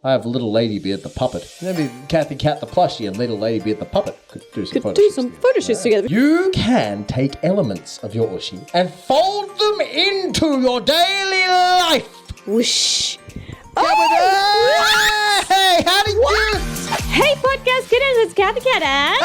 I have little Ladybeard the puppet. Maybe Cathy Cat the plushie and little Ladybeard the puppet could do some photoshoots together. You can take elements of your oshi and fold them into your daily life. Whoosh. Hey, howdy kids! Hey, podcast kittens, it's Cathy Cat and...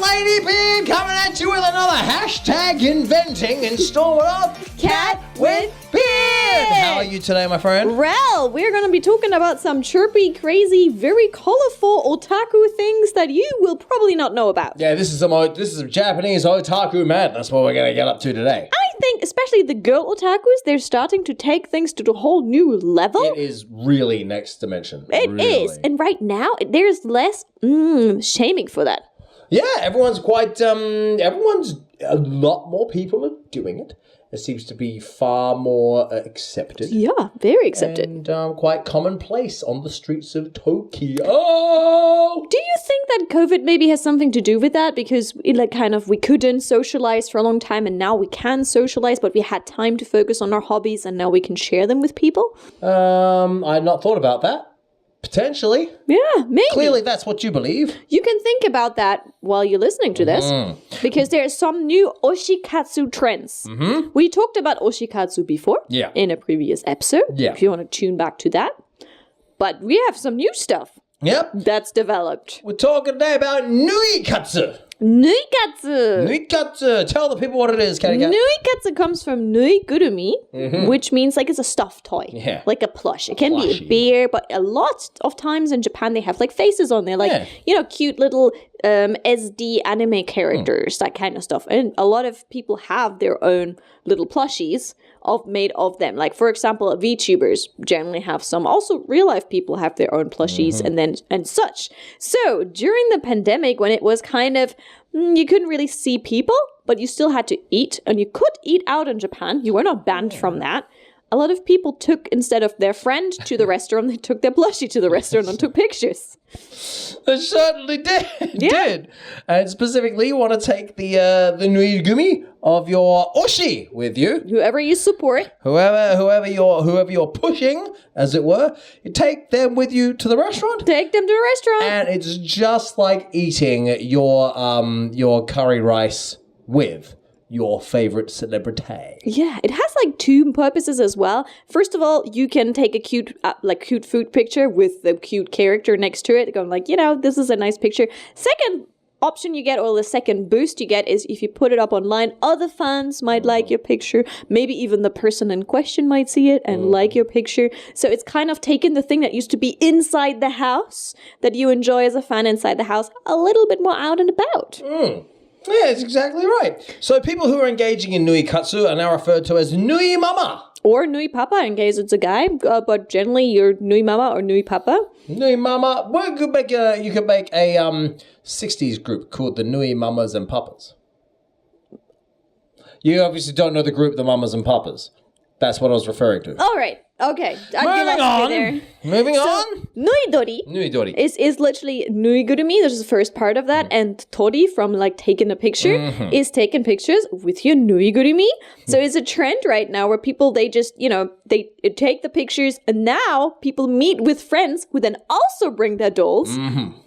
Ladybeard coming at you with another hashtag inventing installment of Cat with Beard. How are you today, my friend? Well, we're going to be talking about some chirpy, crazy, very colorful otaku things that you will probably not know about. Yeah, this is some Japanese otaku madness what we're going to get up to today. I think, especially the girl otakus, they're starting to take things to a whole new level. It is really next dimension. It is. And right now, there's less shaming for that. Yeah, everyone's a lot more people are doing it. It seems to be far more accepted. Yeah, very accepted. And quite commonplace on the streets of Tokyo. Do you think that COVID maybe has something to do with that? Because we couldn't socialize for a long time and now we can socialize, but we had time to focus on our hobbies and now we can share them with people? I had not thought about that. Potentially. Yeah, maybe. Clearly that's what you believe. You can think about that while you're listening to this. Because there are some new oshi-katsu trends. Mm-hmm. We talked about oshi-katsu before in a previous episode. Yeah. If you want to tune back to that. But we have some new stuff. Yep. That's developed. We're talking today about Nui-katsu. Nui-katsu. Nui-katsu. Tell the people what it is, Cathy Cat. Nui-katsu comes from Nui-gurumi, which means it's a stuffed toy. Yeah. Like a plush. It can be a bear, but a lot of times in Japan they have faces on there. Cute little SD anime characters, that kind of stuff. And a lot of people have their own little plushies made of them. Like, for example, VTubers generally have some. Also, real-life people have their own plushies and such. So, during the pandemic, when it was kind of, you couldn't really see people, but you still had to eat, and you could eat out in Japan. You were not banned from that. A lot of people took, instead of their friend to the restaurant, they took their plushie to the restaurant and took pictures. They certainly did. And specifically, you want to take the nui-gumi of your oshi with you. Whoever you support. Whoever you're pushing, as it were, you take them with you to the restaurant. Take them to the restaurant. And it's just like eating your curry rice with your favorite celebrity. Yeah, it has two purposes as well. First of all, you can take a cute food picture with the cute character next to it, going this is a nice picture. Second option you get, or the second boost you get, is if you put it up online, other fans might like your picture. Maybe even the person in question might see it and like your picture. So it's kind of taken the thing that used to be inside the house that you enjoy as a fan inside the house a little bit more out and about. Yeah, that's exactly right. So people who are engaging in Nui-katsu are now referred to as Nui-mama. Or Nui-papa in case it's a guy, but generally you're Nui-mama or Nui-papa. Nui-mama. Well, you could make a 60s group called the Nui-mamas and papas. You obviously don't know the group, the mamas and papas. That's what I was referring to. All right. Okay. Moving on. Nui-dori is literally Nui-gurumi. This is the first part of that. And tori, from taking a picture, is taking pictures with your Nui-gurumi. So it's a trend right now where people, they just, they take the pictures, and now people meet with friends who then also bring their dolls.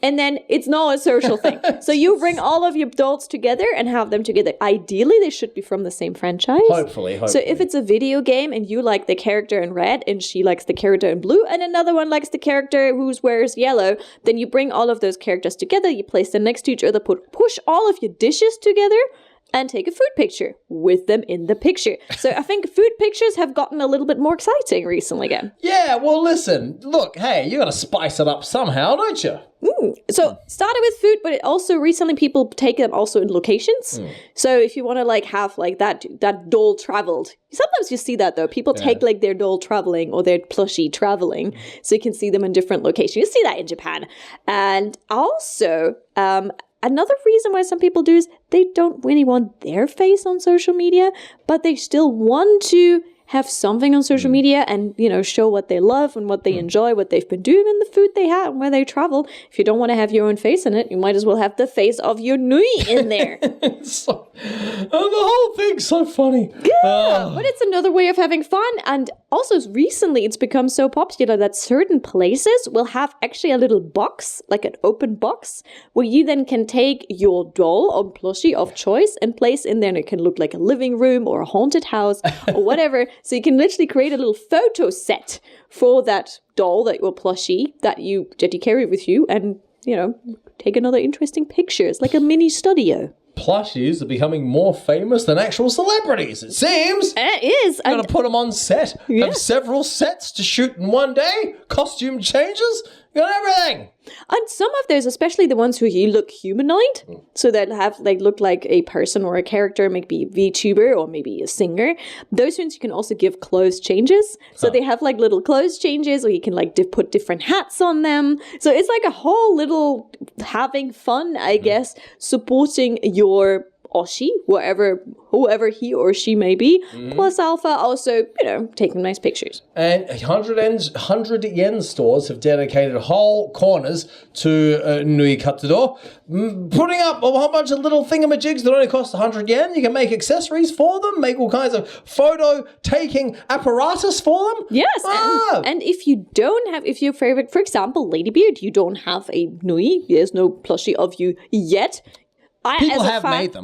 And then it's not a social thing. So you bring all of your dolls together and have them together. Ideally, they should be from the same franchise. Hopefully. So if it's a video game and you like the character in red and she likes the character in blue and another one likes the character who wears yellow, then you bring all of those characters together, you place them next to each other, push all of your dishes together, and take a food picture with them in the picture. So I think food pictures have gotten a little bit more exciting recently again. Yeah, well, listen, look, hey, you got to spice it up somehow, don't you? So started with food, but it also recently people take them also in locations. So if you want to have that doll traveled, sometimes you see that though. People take their doll traveling or their plushie traveling, so you can see them in different locations. You see that in Japan, and also another reason why some people do is they don't really want their face on social media, but they still want to have something on social media and, show what they love and what they enjoy, what they've been doing and the food they have and where they travel. If you don't want to have your own face in it, you might as well have the face of your Nui in there. The whole thing's so funny. Yeah, but it's another way of having fun. And also recently it's become so popular that certain places will have actually a little box, like an open box, where you then can take your doll or plushie of choice and place in there. And it can look like a living room or a haunted house or whatever. So you can literally create a little photo set for that doll, that your plushie that you carry with you, and take another interesting pictures, like a mini studio. Plushies are becoming more famous than actual celebrities, it seems. It is. You've got to put them on set. Yeah. Have several sets to shoot in one day. Costume changes. You got everything. And some of those, especially the ones who look humanoid, so that look like a person or a character, maybe a VTuber or maybe a singer. Those ones you can also give clothes changes. So they have little clothes changes, or you can put different hats on them. So it's like a whole little having fun, I guess, supporting your Oshi, whoever he or she may be, plus alpha also, taking nice pictures. And 100 yen stores have dedicated whole corners to Nui-katsu, putting up a whole bunch of little thingamajigs that only cost 100 yen. You can make accessories for them, make all kinds of photo-taking apparatus for them. Yes, and if your favorite, for example, Ladybeard, you don't have a Nui, there's no plushie of you yet. People have made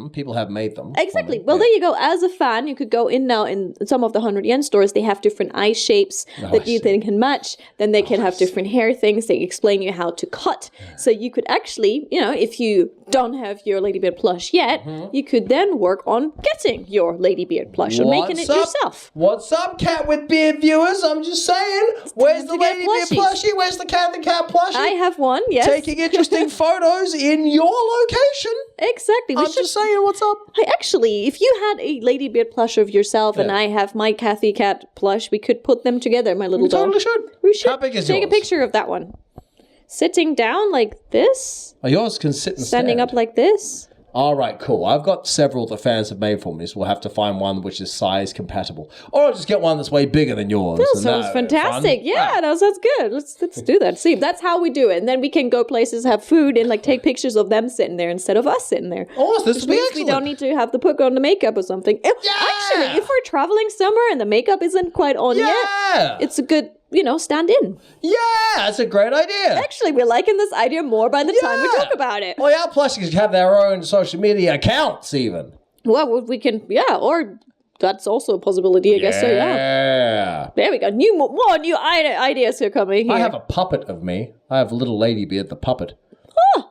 them. Exactly. Well, there you go. As a fan, you could go in now in some of the 100 yen stores. They have different eye shapes that you then can match. Then they can have different hair things. They explain you how to cut. So you could actually, if you don't have your Ladybeard plush yet, you could then work on getting your Ladybeard plush or making it yourself. What's up, Cat with Beard viewers? I'm just saying. Where's the Ladybeard plushie? Where's the Cathy Cat plushie? I have one, yes. Taking interesting photos in your location. Exactly. I'm just saying, what's up? If you had a Ladybeard plush of yourself and I have my Cathy Cat plush, we could put them together, my little doll. Totally should. We should. How big is Take yours? a picture of that one. Sitting down like this. Oh, yours can sit and Standing up like this. All right, cool. I've got several the fans have made for me, so we'll have to find one which is size compatible. Or I'll just get one that's way bigger than yours. That sounds fantastic. Yeah, that sounds good. Let's do that. See, that's how we do it. And then we can go places, have food, and take pictures of them sitting there instead of us sitting there. Oh, this would be excellent. We don't need to have to put on the makeup or something. Actually, if we're traveling somewhere and the makeup isn't quite on yet, it's a good, stand in. Yeah, that's a great idea. Actually, we're liking this idea more by the time we talk about it. Well, our plushies have their own social media accounts even. Well, we can, or that's also a possibility, I guess so, yeah. There we go. More new ideas are coming here. I have a puppet of me. I have little Ladybeard the puppet.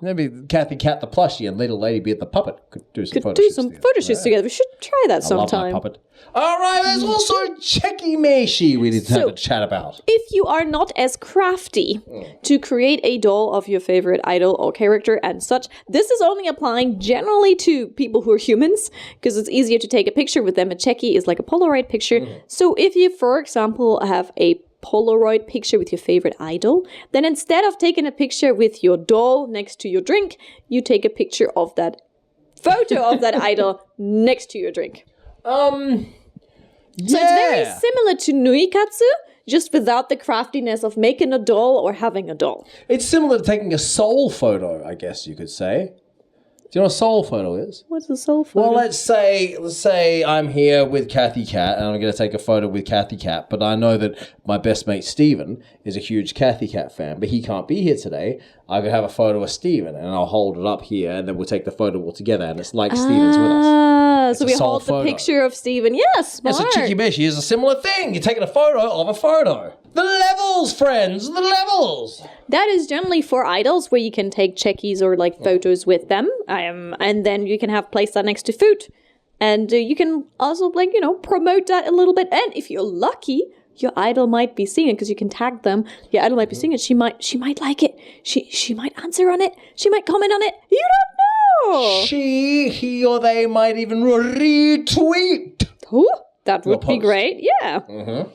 Maybe Cathy Cat the plushie and little Ladybeard the puppet could do some photoshoots together. We should try that sometime. I love my puppet. All right, there's also Checky Meshi we need to have a chat about. If you are not as crafty to create a doll of your favorite idol or character and such, this is only applying generally to people who are humans, because it's easier to take a picture with them. A Checky is like a Polaroid picture. So if you, for example, have a Polaroid picture with your favorite idol, then instead of taking a picture with your doll next to your drink, you take a picture of that photo of that idol next to your drink. So it's very similar to Nui-katsu, just without the craftiness of making a doll or having a doll. It's similar to taking a soul photo, I guess you could say. Do you know what a soul photo is? What's a soul photo? Well, let's say I'm here with Cathy Cat and I'm going to take a photo with Cathy Cat, but I know that my best mate Steven is a huge Cathy Cat fan, but he can't be here today. I could have a photo of Steven and I'll hold it up here and then we'll take the photo all together and it's like Steven's with us. So we hold the picture of Steven. Yes, smart. Yes, a Checky Meshi is a similar thing. You're taking a photo of a photo. The levels, friends, the levels. That is generally for idols where you can take checkies or photos with them. And then you can place that next to food. And you can also promote that a little bit. And if you're lucky, your idol might be seeing it because you can tag them. Your idol might be seeing it. She might like it. She might answer on it. She might comment on it. You don't know. He or they might even retweet. Ooh, that would be great. Yeah.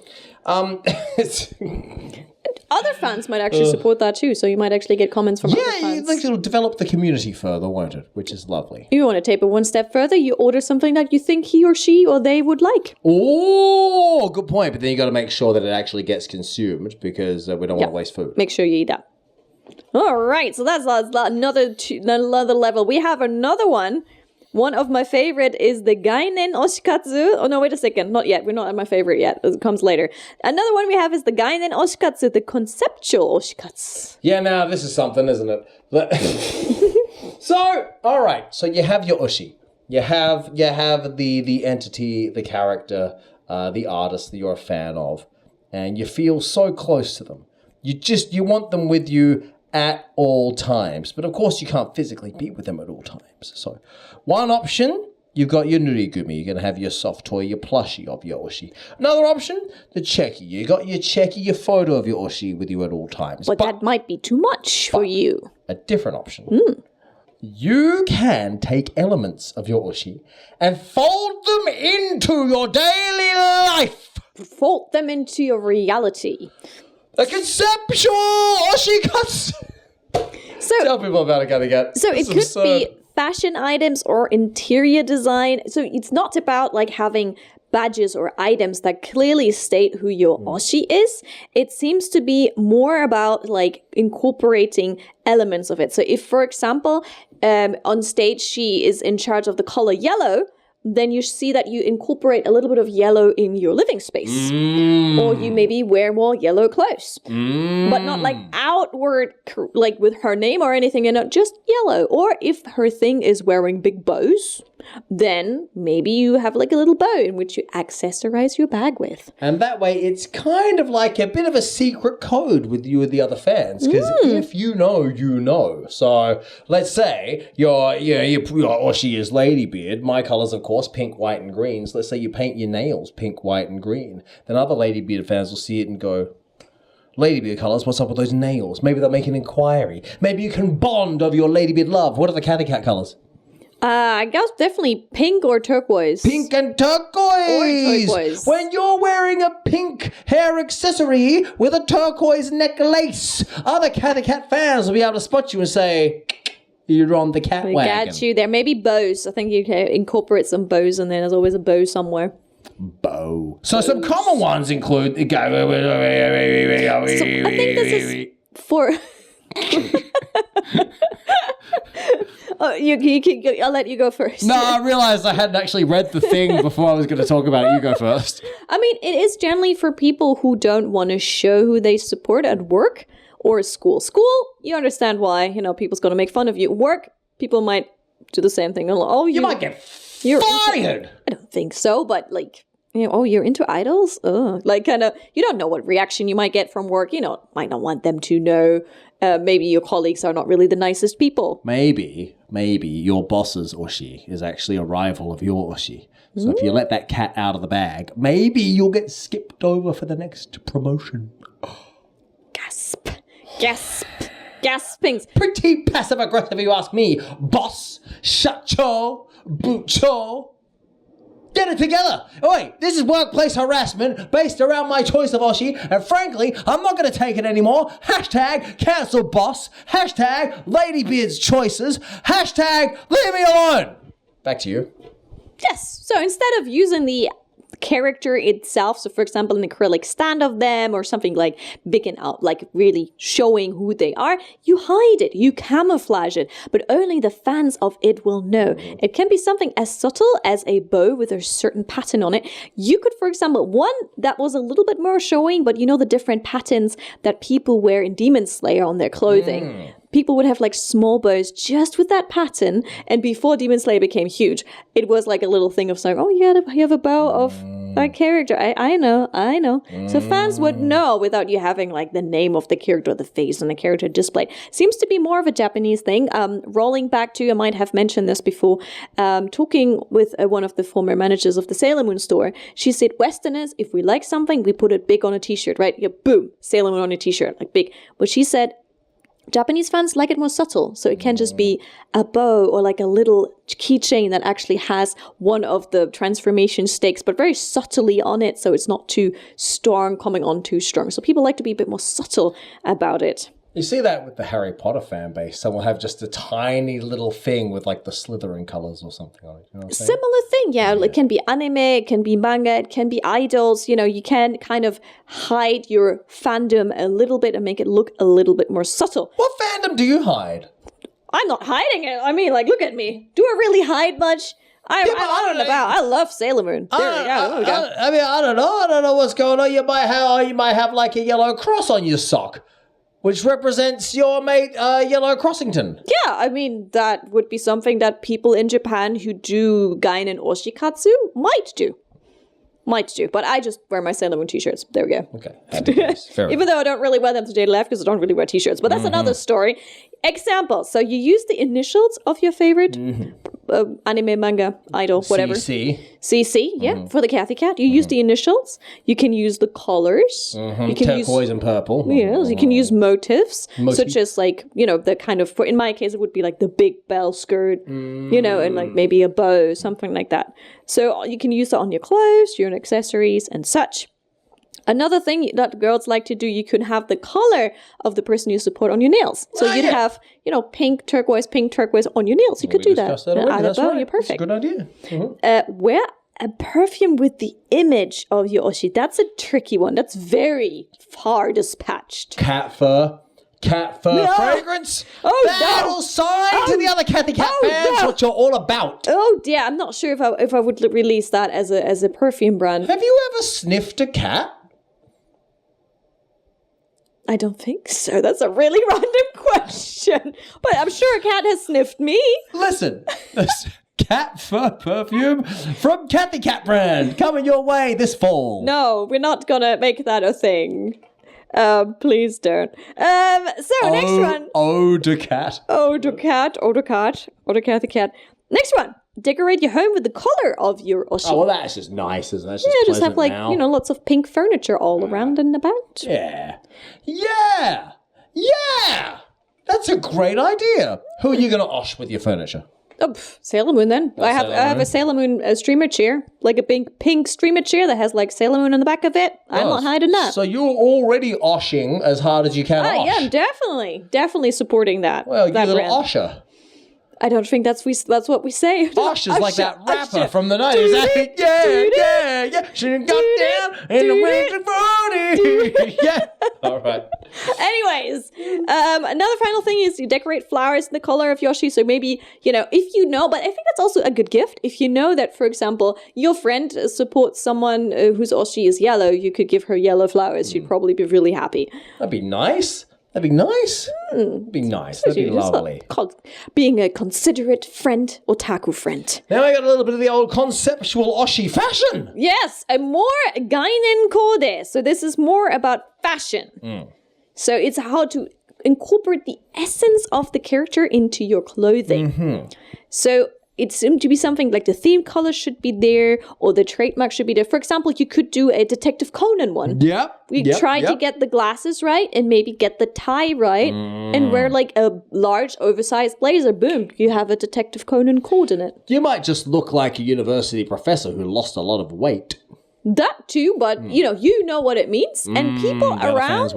other fans might actually support that too. So you might actually get comments from other fans. Yeah, it'll develop the community further, won't it? Which is lovely. You want to take it one step further, you order something that you think he or she or they would like. Oh, good point. But then you got to make sure that it actually gets consumed because we don't want to waste food. Make sure you eat that. All right, so that's another level. We have another one. One of my favorite is the Gainen oshi-katsu. Oh, no, wait a second. Not yet. We're not at my favorite yet. It comes later. Another one we have is the Gainen oshi-katsu, the conceptual oshi-katsu. Yeah, now this is something, isn't it? So, all right. So you have your oshi. You have the entity, the character, the artist that you're a fan of, and you feel so close to them. You want them with you at all times. But of course you can't physically be with them at all times. So one option, you've got your nurigumi. You're going to have your soft toy, your plushie of your oshi. Another option, the cheki. You got your cheki, your photo of your oshi with you at all times. But that might be too much for you. A different option. You can take elements of your oshi and fold them into your daily life. Fold them into your reality. A conceptual oshi-katsu. So tell people about it, Cathy Cat. So it could be fashion items or interior design. So it's not about like having badges or items that clearly state who your oshi is. It seems to be more about like incorporating elements of it. So if, for example, on stage she is in charge of the color yellow, then you see that you incorporate a little bit of yellow in your living space. Or you maybe wear more yellow clothes. But not like outward, like with her name or anything, just yellow. Or if her thing is wearing big bows, then maybe you have like a little bow in which you accessorize your bag with. And that way it's kind of like a bit of a secret code with you and the other fans. Because if you know, you know. So let's say your oshi is Ladybeard. My colors, of course, pink, white, and green. So let's say you paint your nails pink, white, and green. Then other Ladybeard fans will see it and go, Ladybeard colors, what's up with those nails? Maybe they'll make an inquiry. Maybe you can bond over your Ladybeard love. What are the Cathy Cat colors? I guess definitely pink or turquoise. Pink and turquoise. Or turquoise. When you're wearing a pink hair accessory with a turquoise necklace, other Cathy Cat fans will be able to spot you and say, you're on the cat wagon. Got you there. Maybe bows. I think you can incorporate some bows and then there's always a bow somewhere. Bow. So some common ones include... So I think this is for... I'll let you go first. No, I realized I hadn't actually read the thing before I was going to talk about it. You go first. I mean, it is generally for people who don't want to show who they support at work or school. School, you understand why, people's going to make fun of you. Work, people might do the same thing. Oh, you might get fired. I don't think so, but like, you're into idols? Like kind of, you don't know what reaction you might get from work. Might not want them to know. Maybe your colleagues are not really the nicest people. Maybe your boss's oshi is actually a rival of your oshi. So if you let that cat out of the bag, maybe you'll get skipped over for the next promotion. Gasp. Gasp. Gaspings. Pretty passive-aggressive, if you ask me. Boss, shacho, bucho. Get it together. Oh, wait, this is workplace harassment based around my choice of oshi, and frankly, I'm not going to take it anymore. # cancel boss. # Ladybeard's choices. # leave me alone. Back to you. Yes. So instead of using the character itself, so for example an acrylic stand of them or something like big and out, like really showing who they are, you hide it, you camouflage it, but only the fans of it will know. It can be something as subtle as a bow with a certain pattern on it. You could, for example, one that was a little bit more showing, but the different patterns that people wear in Demon Slayer on their clothing. People would have like small bows just with that pattern. And before Demon Slayer became huge, it was like a little thing of saying, oh, you have a bow of that character. I know. So fans would know without you having like the name of the character, the face on the character displayed. Seems to be more of a Japanese thing. Rolling back to, I might have mentioned this before, talking with one of the former managers of the Sailor Moon store. She said, Westerners, if we like something, we put it big on a t-shirt, right? Yeah, boom, Sailor Moon on a t-shirt, like big. But she said, Japanese fans like it more subtle. So it can just be a bow or like a little keychain that actually has one of the transformation stakes, but very subtly on it. So it's not too strong, coming on too strong. So people like to be a bit more subtle about it. You see that with the Harry Potter fan base. Some will have just a tiny little thing with like the Slytherin colours or something on it. You know what I'm saying? Similar thing, yeah. It can be anime, it can be manga, it can be idols. You know, you can kind of hide your fandom a little bit and make it look a little bit more subtle. What fandom do you hide? I'm not hiding it. I mean, like, look at me. Do I really hide much? I don't know about. I love Sailor Moon. There we go. I mean, I don't know. I don't know what's going on. You might have like a yellow cross on your sock, which represents your mate, Yellow Crossington. Yeah, I mean, that would be something that people in Japan who do Gainen Oshi-katsu might do. But I just wear my Sailor Moon t-shirts. There we go. Okay. Even though I don't really wear them to day left because I don't really wear t-shirts. But that's another story. Example. So you use the initials of your favorite anime, manga, idol, whatever. CC, yeah, for the Cathy Cat. You use the initials. You can use the colors. You can turquoise and purple. Yes, you can use motifs, such as like, you know, the kind of, in my case, it would be like the big bell skirt, you know, and like maybe a bow, something like that. So you can use that on your clothes, your accessories and such. Another thing that girls like to do, you could have the color of the person you support on your nails. So you'd have, you know, pink, turquoise on your nails. You could do that. That's right. You're perfect. That's a good idea. Wear a perfume with the image of your oshi. That's a tricky one. That's very far dispatched. Cat fur fragrance. That'll sign to the other Cathy Cat fans what you're all about. Oh dear, I'm not sure if I would release that as a perfume brand. Have you ever sniffed a cat? I don't think so. That's a really random question. But I'm sure a cat has sniffed me. Listen, cat fur perfume from Cathy Cat brand coming your way this fall. No, we're not going to make that a thing. Please don't. Next one. Eau de cat. Eau de Cathy Cat. Next one. Decorate your home with the color of your oshi. Oh, well, that's just nice, isn't it? Yeah, just have like, you know, lots of pink furniture all around and about. Yeah. That's a great idea. Who are you going to osh with your furniture? Oh, Sailor Moon then. I have a Sailor Moon streamer chair, like a pink streamer chair that has like Sailor Moon on the back of it. I'm not hiding that. So you're already oshing as hard as you can osh. Yeah, definitely supporting that. Well, you're a little osher. I don't think that's what we say. Osh is like that rapper from the 90s. Yeah. She got down in the winter 40. Yeah. All right. Anyways, another final thing is you decorate flowers in the color of Yoshi. So maybe, you know, if you know, but I think that's also a good gift. If you know that, for example, your friend supports someone whose Oshi is yellow, you could give her yellow flowers. She'd probably be really happy. That'd be nice. That'd be nice. That'd be nice. That'd be lovely. Being a considerate friend, otaku friend. Now I got a little bit of the old conceptual oshi fashion. Yes, a more gainen kode. So this is more about fashion. So it's how to incorporate the essence of the character into your clothing. So it seemed to be something like the theme color should be there or the trademark should be there. For example, you could do a Detective Conan one. We try to get the glasses right and maybe get the tie right and wear like a large oversized blazer. Boom, you have a Detective Conan code in it. You might just look like a university professor who lost a lot of weight. That too, but you know what it means, and people around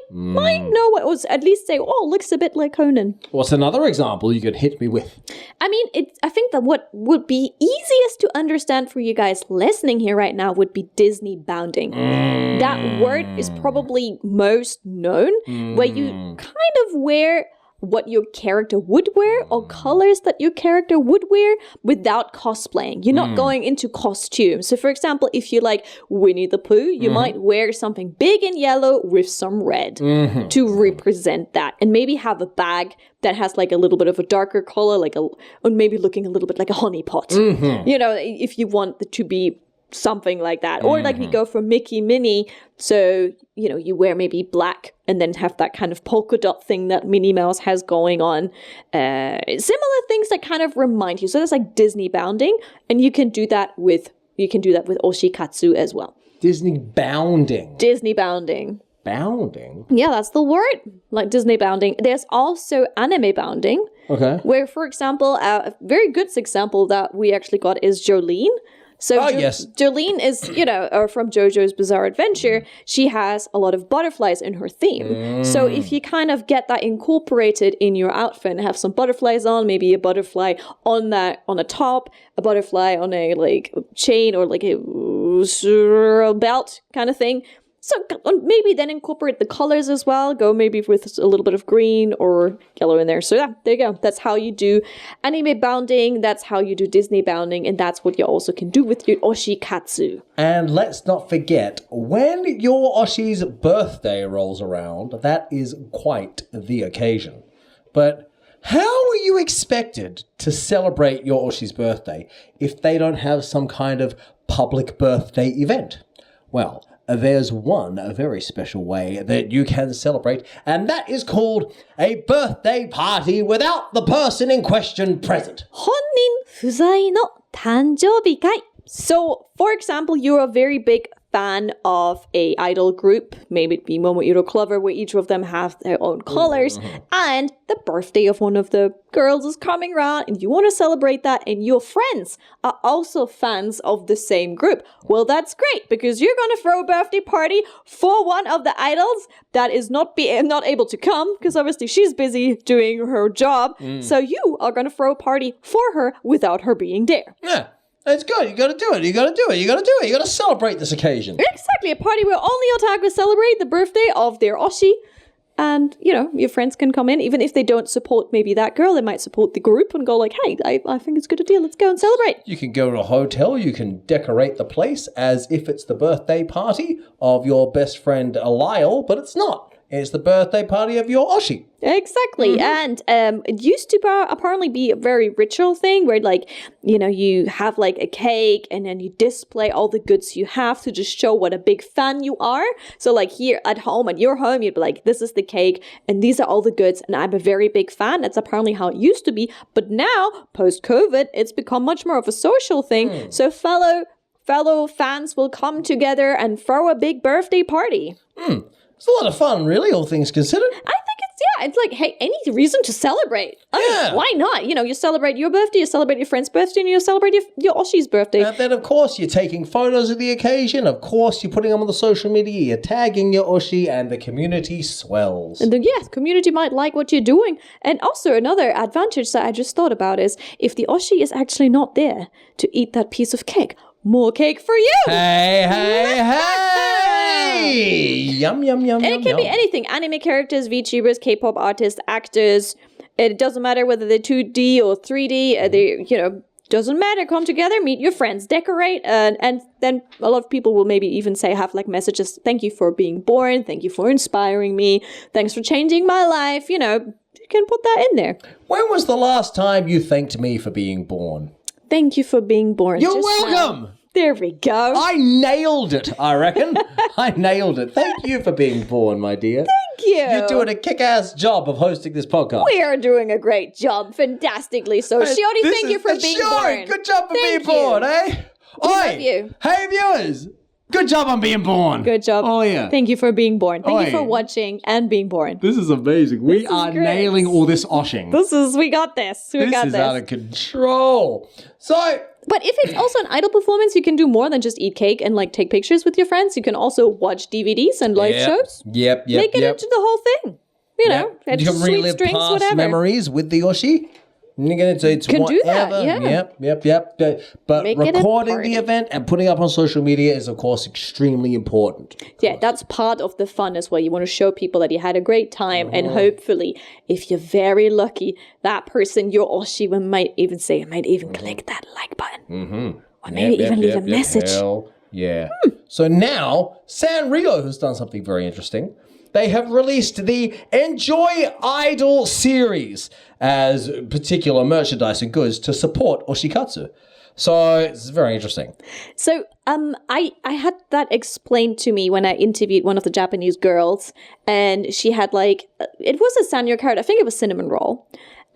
might know what was. At least say, "Oh, looks a bit like Conan." What's another example you could hit me with? I mean, I think that what would be easiest to understand for you guys listening here right now would be Disney bounding. That word is probably most known, where you kind of wear what your character would wear or colors that your character would wear without cosplaying. You're not going into costume. So for example, if you like Winnie the Pooh, you might wear something big and yellow with some red to represent that. And maybe have a bag that has like a little bit of a darker color, or maybe looking a little bit like a honey pot. You know, if you want it to be something like that. Or like we go for Mickey Minnie, so you wear maybe black and then have that kind of polka dot thing that Minnie Mouse has going on. Similar things that kind of remind you. So that's like Disney bounding, and you can do that with oshi-katsu as well. Disney bounding. bounding? Yeah, that's the word. Like Disney bounding. There's also anime bounding. Okay. Where, for example, a very good example that we actually got is Jolene. So yes. Jolene is, from JoJo's Bizarre Adventure. She has a lot of butterflies in her theme. So if you kind of get that incorporated in your outfit and have some butterflies on, maybe a butterfly on a top, a butterfly on a like chain or like a belt kind of thing. So maybe then incorporate the colors as well. Go maybe with a little bit of green or yellow in there. So yeah, there you go. That's how you do anime bounding. That's how you do Disney bounding. And that's what you also can do with your oshi-katsu. And let's not forget, when your Oshi's birthday rolls around, that is quite the occasion. But how are you expected to celebrate your Oshi's birthday if they don't have some kind of public birthday event? Well, there's one very special way that you can celebrate, and that is called a birthday party without the person in question present. 本人不在の誕生日会. So, for example, you're a very big fan of a idol group, maybe it be Momoiro Clover, where each of them have their own colors, and the birthday of one of the girls is coming around, and you want to celebrate that, and your friends are also fans of the same group. Well, that's great, because you're going to throw a birthday party for one of the idols that is not able to come, because obviously she's busy doing her job, so you are going to throw a party for her without her being there. Yeah. It's good. You got to do it. You got to do it. You got to do it. You got to celebrate this occasion. Exactly. A party where only otakus celebrate the birthday of their oshi. And, your friends can come in. Even if they don't support maybe that girl, they might support the group and go like, hey, I think it's a good idea. Let's go and celebrate. You can go to a hotel. You can decorate the place as if it's the birthday party of your best friend Lyle, but it's not. It's the birthday party of your oshi. Exactly. And it used to apparently be a very ritual thing where you have like a cake and then you display all the goods you have to just show what a big fan you are. So like here at your home, you'd be like, this is the cake and these are all the goods and I'm a very big fan. That's apparently how it used to be. But now, post-COVID, it's become much more of a social thing. So fellow fans will come together and throw a big birthday party. It's a lot of fun, really, all things considered. I think it's like, hey, any reason to celebrate. I mean, why not? You celebrate your birthday, you celebrate your friend's birthday, and you celebrate your Oshi's birthday. And then, of course, you're taking photos of the occasion. Of course, you're putting them on the social media. You're tagging your Oshi, and the community swells. And then, community might like what you're doing. And also, another advantage that I just thought about is if the Oshi is actually not there to eat that piece of cake, more cake for you. Hey. Yum, yum, yum, and it can be anything. Anime characters, VTubers, K-pop artists, actors. It doesn't matter whether they're 2D or 3D. Doesn't matter. Come together, meet your friends, decorate. And then a lot of people will maybe even have like messages. Thank you for being born. Thank you for inspiring me. Thanks for changing my life. You can put that in there. When was the last time you thanked me for being born? Thank you for being born. You're welcome. Now. There we go. I nailed it, I reckon. I nailed it. Thank you for being born, my dear. Thank you. You're doing a kick-ass job of hosting this podcast. We are doing a great job. Fantastically so. Shiori, thank you for being born. Good job for being born, eh? Love you. Hey, viewers. Good job on being born. Good job. Oh, yeah. Thank you for being born. Thank you for watching and being born. This is amazing. We are nailing all this oshing. We got this. This is out of control. But if it's also an idol performance, you can do more than just eat cake and take pictures with your friends. You can also watch DVDs and live shows. Yep. Make it into the whole thing. You can relive past memories with the Oshi. It's can whatever. Do that, yeah. Yep. But recording the event and putting up on social media is, of course, extremely important. Yeah, that's part of the fun as well. You want to show people that you had a great time, and hopefully, if you're very lucky, that person, your Oshi, might even click that like button. Or maybe even leave a message. Hell yeah. So now, Sanrio has done something very interesting. They have released the Enjoy Idol series as particular merchandise and goods to support oshi-katsu. So it's very interesting. So I had that explained to me when I interviewed one of the Japanese girls, and she had it was a Sanrio character. I think it was Cinnamon Roll.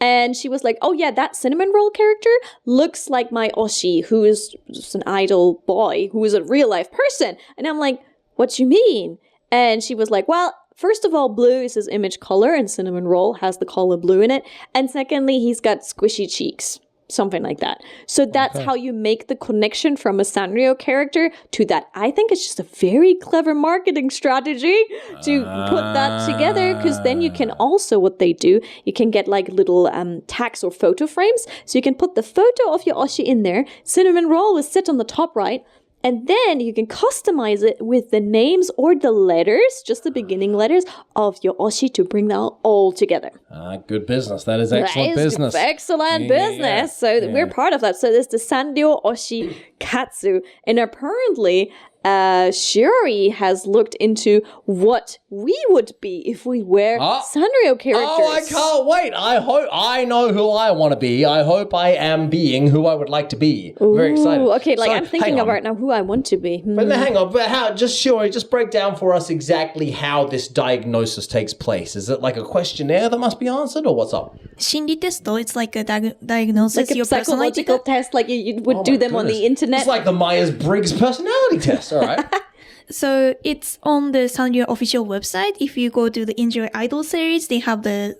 And she was like, oh yeah, that Cinnamon Roll character looks like my Oshi, who is just an idol boy, who is a real life person. And I'm like, what you mean? And she was like, well, first of all, blue is his image color and cinnamon roll has the color blue in it. And secondly, he's got squishy cheeks. Something like that. So that's how you make the connection from a Sanrio character to that. I think it's just a very clever marketing strategy to put that together, because then you can also, what they do, you can get like little tags or photo frames. So you can put the photo of your Oshi in there. Cinnamon roll will sit on the top right. And then you can customize it with the names or the letters, just the beginning letters of your Oshi to bring that all together. Good business. That is excellent business. Excellent business. So we're part of that. So there's the Sanrio Oshi-katsu. And apparently, Shiori has looked into what we would be if we were Sanrio characters. Oh, I can't wait. I hope I know who I want to be. I hope I am being who I would like to be. I'm very excited. Okay, like I'm thinking of right now who I want to be. But hang on, but just break down for us exactly how this diagnosis takes place. Is it like a questionnaire that must be answered, or what's up? 心理テスト it's like a diagnosis, like a your personality psychological test, like you would do them on the internet. It's like the Myers-Briggs personality test. All right. So it's on the Sanrio official website. If you go to the Enjoy Idol series, they have the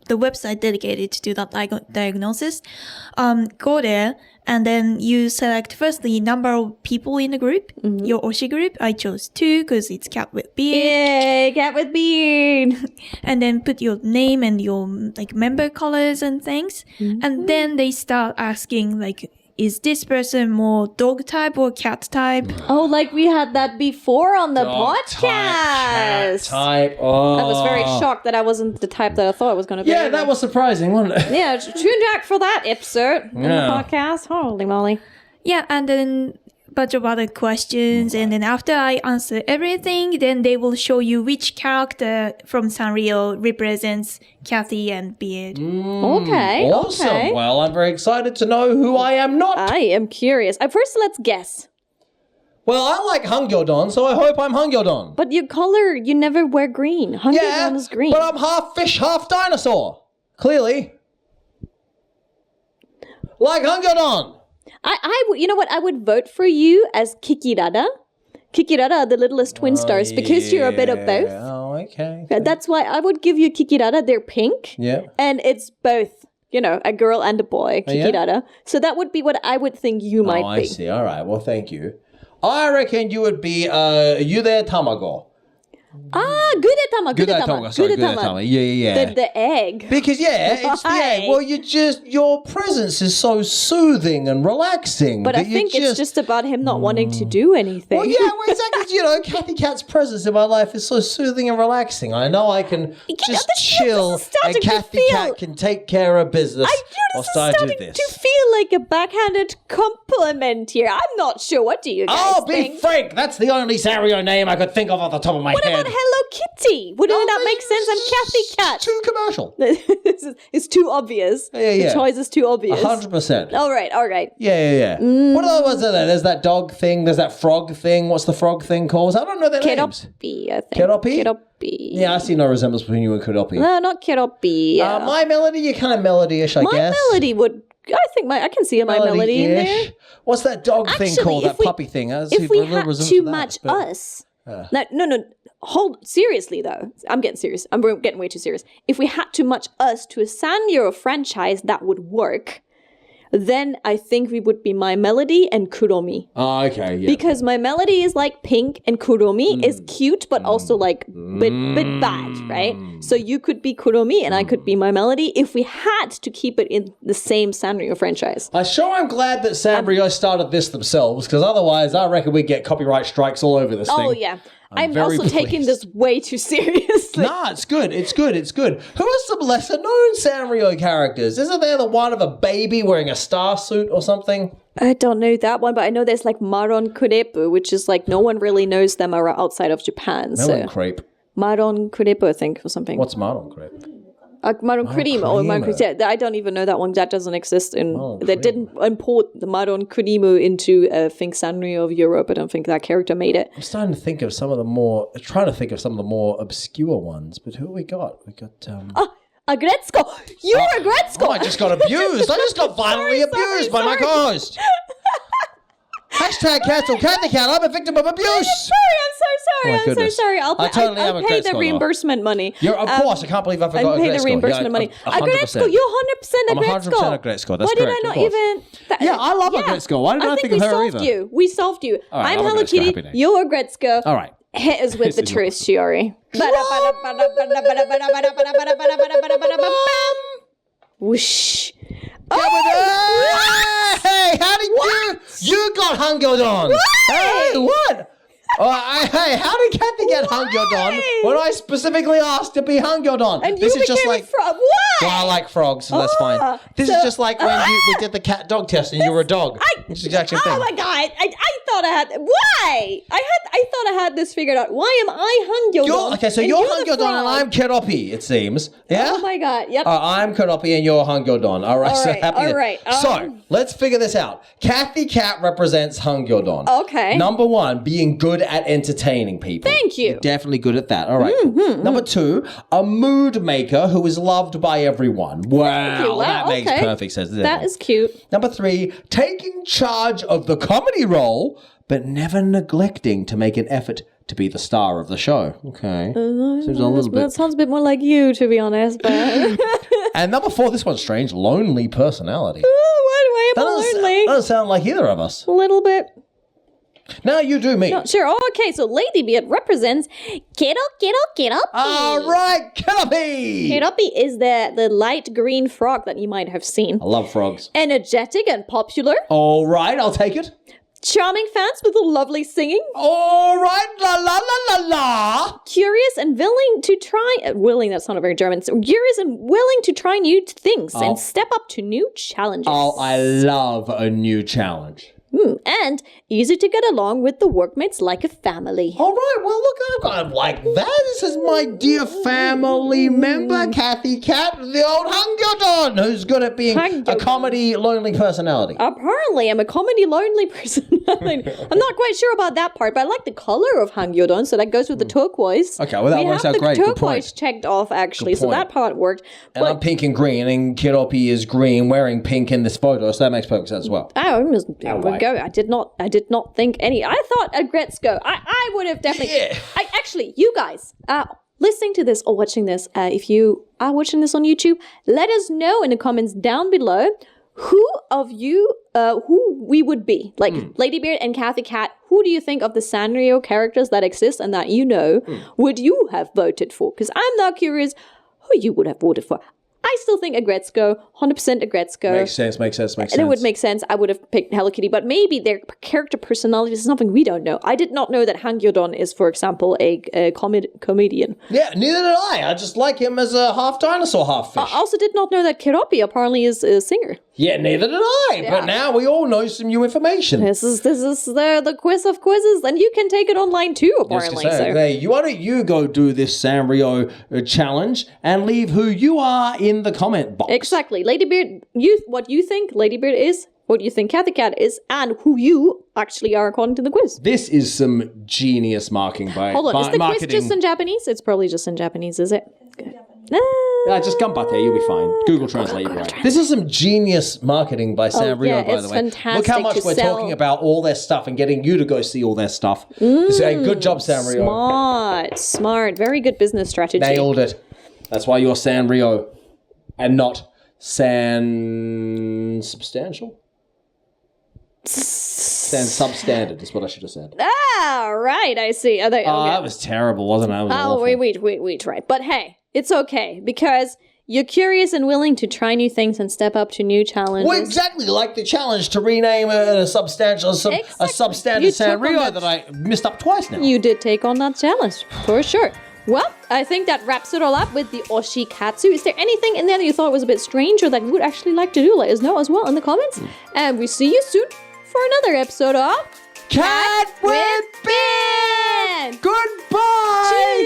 website dedicated to that diagnosis. Go there, and then you select firstly number of people in the group, your Oshi group. I chose 2 because it's cat with beard. Yay, cat with beard. And then put your name and your like member colors and things. And then they start asking like, is this person more dog type or cat type? Oh, like we had that before on the Dog podcast. Cat type. Oh. I was very shocked that I wasn't the type that I thought I was going to be. Yeah, that was surprising, wasn't it? Yeah, tune back for that episode in the podcast. Holy moly. Yeah, and then bunch of other questions, and then after I answer everything, then they will show you which character from Sanrio represents Cathy and Beard. Okay. Awesome. Okay. Well, I'm very excited to know who I am not. I am curious. First, let's guess. Well, I like Hungyodon, so I hope I'm Hungyodon. But your color, you never wear green. Hungyodon is green. But I'm half fish, half dinosaur. Clearly. Like Hungyodon. You know what? I would vote for you as Kikirada. Kikirada, the littlest twin stars, because you're a bit of both. Oh, okay. That's why I would give you Kikirada. They're pink. Yeah. And it's both, a girl and a boy, Kikirada. Yeah? So that would be what I would think you might be. I see. All right. Well, thank you. I reckon you would be Yude Tamago. Gudetama. Sorry, Gudetama. Yeah. The egg. Because, it's the egg. Well, your presence is so soothing and relaxing. But I think it's just about him not wanting to do anything. Well, exactly. Cathy Cat's presence in my life is so soothing and relaxing. I know I can just chill and Cathy Cat can take care of business whilst I do this. To feel like a backhanded compliment here. I'm not sure. What do you guys think? Be frank. That's the only Sanrio name I could think of off the top of my head. What about Hello Kitty? Wouldn't that make sense? I'm Cathy Cat. Too commercial. It's too obvious. Yeah. The choice is too obvious. 100%. All right. Yeah. What other ones are there? There's that dog thing. There's that frog thing. What's the frog thing called? I don't know their names. Keropi, I think. Keropi? Yeah, I see no resemblance between you and Keropi. No, not Keropi. My Melody, you're kind of melody-ish, I guess. My Melody would... I can see My Melody in there. What's that dog thing called? That puppy thing? If we had to match us... No. Hold seriously though. I'm getting serious. I'm getting way too serious. If we had to match us to a Sanrio franchise that would work, then I think we would be My Melody and Kuromi. Oh, okay, yeah. Because My Melody is like pink and Kuromi is cute, but also like bit bad, right? So you could be Kuromi and I could be My Melody if we had to keep it in the same Sanrio franchise. I'm glad that Sanrio started this themselves, because otherwise I reckon we'd get copyright strikes all over this thing. Oh, yeah. I'm also taking this way too seriously. Nah, it's good. Who are some lesser known Sanrio characters? Isn't there the one of a baby wearing a star suit or something? I don't know that one, but I know there's like Maron Kurepu, which is like no one really knows them outside of Japan. Maron Crepe. Maron Kurepu, I think, or something. What's Maron Crepe? Maron Kurimo or Maron Kurimo. I don't even know that one. That doesn't exist they didn't import the Maron Kurimo into Sanrio of Europe. I don't think that character made it. I'm starting to think of some of the more obscure ones, but who we got? We got Agretzko! You're Agretzko! Oh, I just got abused. I just got violently abused by my co-host. Hashtag cancel Cathy Cat. I'm a victim of abuse. I'm so sorry. I'm so sorry. I'll pay the reimbursement money. Of course, I can't believe I forgot. I'll pay the reimbursement money. Agretsuko, you're 100% I'm 100% Agretsuko. That's correct. Why did I not even? I love Agretsuko. Why didn't I think of her either? We solved you. I'm Hello Kitty. You're Agretsuko. All right. Hit us with the truth, Shiori. Whoosh. Hey, how did you got Hangyo-don? Hey, what? Hey, how did Cathy get Hangyo-don when I specifically asked to be Hangyo-don? And this is just like frog. Why? Well, I like frogs, so that's fine. This is just like when we did the cat-dog test and you were a dog. It's the exact same thing. Oh my god! I thought I had. Why? I thought I had this figured out. Why am I Hangyo-don? Okay, so you're Hangyo-don and I'm Keroppi. It seems. Yeah. Oh my god! Yep. I'm Keroppi and you're Hangyo-don. All right. So happy. All right. So let's figure this out. Cathy Cat represents Hangyo-don. Okay. Number 1, being good at entertaining people. Thank you. You're definitely good at that. All right. Number 2, a mood maker who is loved by everyone. Wow, that makes perfect sense. That is cute. Number 3, taking charge of the comedy role, but never neglecting to make an effort to be the star of the show. Okay. Seems a little bit. That sounds a bit more like you, to be honest. But And number 4, this one's strange, lonely personality. Why am I lonely? Doesn't sound like either of us. A little bit. No, you do me. No, sure. Oh, okay, so Ladybeard represents Keroppi. All right, Keroppi. Keroppi is the light green frog that you might have seen. I love frogs. Energetic and popular. All right, I'll take it. Charming fans with a lovely singing. All right, la la la la la. Curious and willing to try. Willing, that's not a very German. So curious and willing to try new things and step up to new challenges. Oh, I love a new challenge. And easy to get along with the workmates like a family. All right, well, look, I'm like that. This is my dear family member, Cathy Cat, the old Hangyo-don, who's good at being a comedy, lonely personality. Apparently, I'm a comedy, lonely personality. I'm not quite sure about that part, but I like the color of Hangyo-don, so that goes with the turquoise. Okay, well, that works out great. We have the turquoise checked off, actually, so that part worked. And I'm pink and green, and Keroppi is green, wearing pink in this photo, so that makes perfect sense as well. I did not think any. I thought Agretsuko. I would have definitely. Yeah. Actually, you guys, listening to this or watching this, if you are watching this on YouTube, let us know in the comments down below who of you, who we would be. Like Ladybeard and Cathy Cat, who do you think of the Sanrio characters that exist and that you know would you have voted for? Because I'm now curious who you would have voted for. I still think Agretsuko, 100% Agretsuko. Makes sense. And it would make sense. I would have picked Hello Kitty, but maybe their character personality is something we don't know. I did not know that Hangyo-don is, for example, a comedian. Yeah, neither did I. I just like him as a half dinosaur, half fish. I also did not know that Keroppi apparently is a singer. Yeah, neither did I. Yeah. But now we all know some new information. This is the quiz of quizzes, and you can take it online too, apparently. Hey, why don't you go do this Sanrio challenge and leave who you are in the comment box. Exactly. Ladybeard, what you think Ladybeard is, what you think Cathy Cat is, and who you actually are according to the quiz. This is some genius marking by Hold on, is the marketing. Quiz just in Japanese? It's probably just in Japanese, is it? Good. Just ganbatte, you'll be fine. Google Translate, right? This is some genius marketing by Sanrio, by the way. Fantastic. Look how much we're talking about all their stuff and getting you to go see all their stuff. Good job, Sanrio. Smart. Very good business strategy. Nailed it. That's why you're Sanrio and not substantial. Substandard is what I should have said. Right, I see. Okay. That was terrible, wasn't it? Wait, right. But hey, it's okay, because you're curious and willing to try new things and step up to new challenges. Well, exactly, like the challenge to rename a substandard Sanrio that I missed up twice now. You did take on that challenge, for sure. Well, I think that wraps it all up with the oshi-katsu. Is there anything in there that you thought was a bit strange or that you would actually like to do? Let us know as well in the comments. And we see you soon for another episode of Cat with Beard! Goodbye! Cheers!